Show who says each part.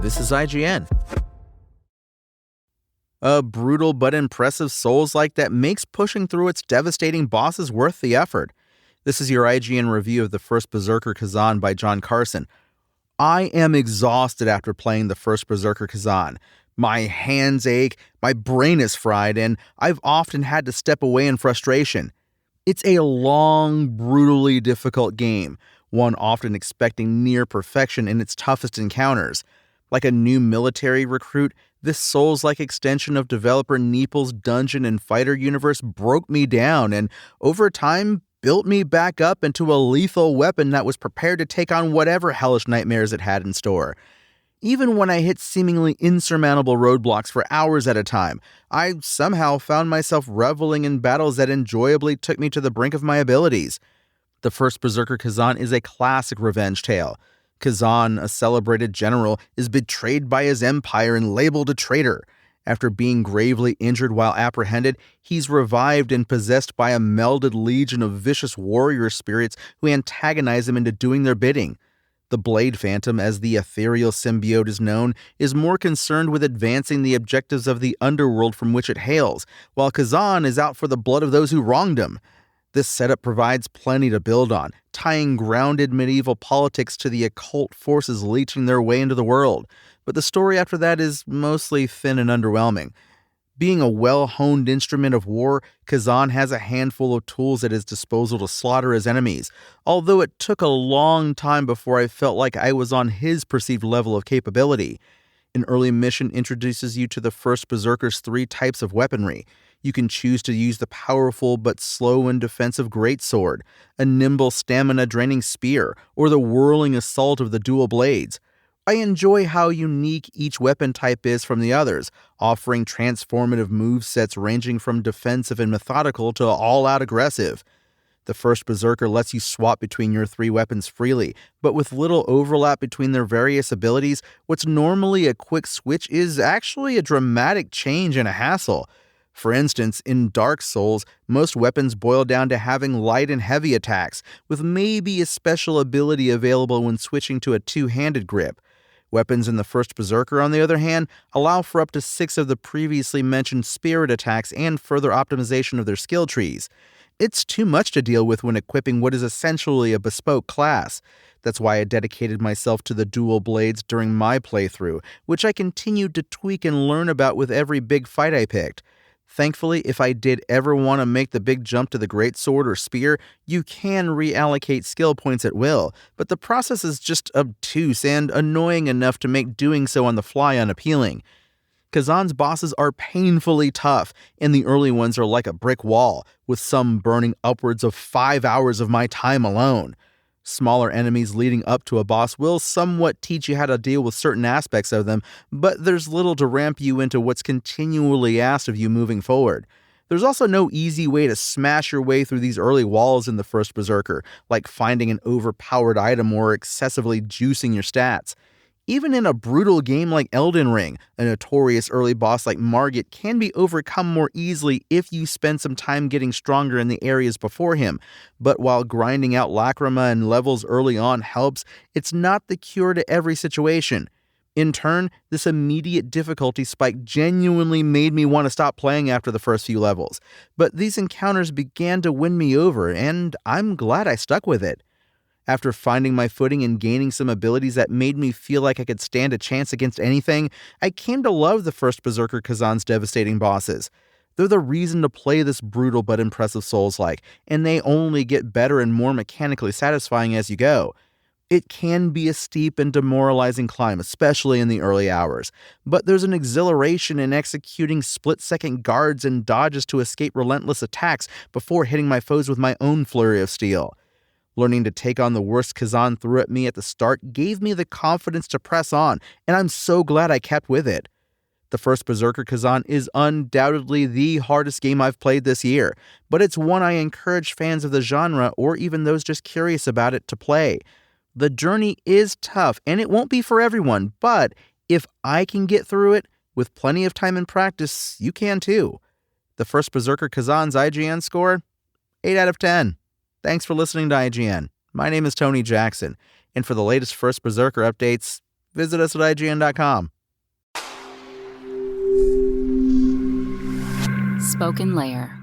Speaker 1: This is IGN. A brutal but impressive soulslike that makes pushing through its devastating bosses worth the effort. This is your IGN review of the first Berserker Khazan by John Carson. I am exhausted after playing the first Berserker Khazan. My hands ache, my brain is fried, and I've often had to step away in frustration. It's a long, brutally difficult game, one often expecting near perfection in its toughest encounters. Like a new military recruit, this Souls-like extension of developer Neeple's dungeon and fighter universe broke me down and, over time, built me back up into a lethal weapon that was prepared to take on whatever hellish nightmares it had in store. Even when I hit seemingly insurmountable roadblocks for hours at a time, I somehow found myself reveling in battles that enjoyably took me to the brink of my abilities. The first Berserker Khazan is a classic revenge tale. Khazan, a celebrated general, is betrayed by his empire and labeled a traitor. After being gravely injured while apprehended, he's revived and possessed by a melded legion of vicious warrior spirits who antagonize him into doing their bidding. The Blade Phantom, as the ethereal symbiote is known, is more concerned with advancing the objectives of the underworld from which it hails, while Khazan is out for the blood of those who wronged him. This setup provides plenty to build on, tying grounded medieval politics to the occult forces leeching their way into the world, but the story after that is mostly thin and underwhelming. Being a well-honed instrument of war, Khazan has a handful of tools at his disposal to slaughter his enemies, although it took a long time before I felt like I was on his perceived level of capability. An early mission introduces you to the first Berserker's 3 types of weaponry. You can choose to use the powerful but slow and defensive greatsword, a nimble stamina-draining spear, or the whirling assault of the dual blades. I enjoy how unique each weapon type is from the others, offering transformative movesets ranging from defensive and methodical to all-out aggressive. The first Berserker lets you swap between your 3 weapons freely, but with little overlap between their various abilities, what's normally a quick switch is actually a dramatic change and a hassle. For instance, in Dark Souls, most weapons boil down to having light and heavy attacks, with maybe a special ability available when switching to a 2-handed grip. Weapons in the first Berserker, on the other hand, allow for up to 6 of the previously mentioned spirit attacks and further optimization of their skill trees. It's too much to deal with when equipping what is essentially a bespoke class. That's why I dedicated myself to the dual blades during my playthrough, which I continued to tweak and learn about with every big fight I picked. Thankfully, if I did ever want to make the big jump to the greatsword or spear, you can reallocate skill points at will, but the process is just obtuse and annoying enough to make doing so on the fly unappealing. Khazan's bosses are painfully tough, and the early ones are like a brick wall, with some burning upwards of 5 hours of my time alone. Smaller enemies leading up to a boss will somewhat teach you how to deal with certain aspects of them, but there's little to ramp you into what's continually asked of you moving forward. There's also no easy way to smash your way through these early walls in the first Berserker, like finding an overpowered item or excessively juicing your stats. Even in a brutal game like Elden Ring, a notorious early boss like Margit can be overcome more easily if you spend some time getting stronger in the areas before him. But while grinding out Lacrima and levels early on helps, it's not the cure to every situation. In turn, this immediate difficulty spike genuinely made me want to stop playing after the first few levels. But these encounters began to win me over, and I'm glad I stuck with it. After finding my footing and gaining some abilities that made me feel like I could stand a chance against anything, I came to love the first Berserker Khazan's devastating bosses. They're the reason to play this brutal but impressive Souls-like, and they only get better and more mechanically satisfying as you go. It can be a steep and demoralizing climb, especially in the early hours, but there's an exhilaration in executing split-second guards and dodges to escape relentless attacks before hitting my foes with my own flurry of steel. Learning to take on the worst Khazan threw at me at the start gave me the confidence to press on, and I'm so glad I kept with it. The first Berserker Khazan is undoubtedly the hardest game I've played this year, but it's one I encourage fans of the genre, or even those just curious about it, to play. The journey is tough, and it won't be for everyone, but if I can get through it, with plenty of time and practice, you can too. The first Berserker Khazan's IGN score? 8 out of 10. Thanks for listening to IGN. My name is Tony Jackson, and for the latest first Berserker updates, Visit us at IGN.com.
Speaker 2: Spoken Layer.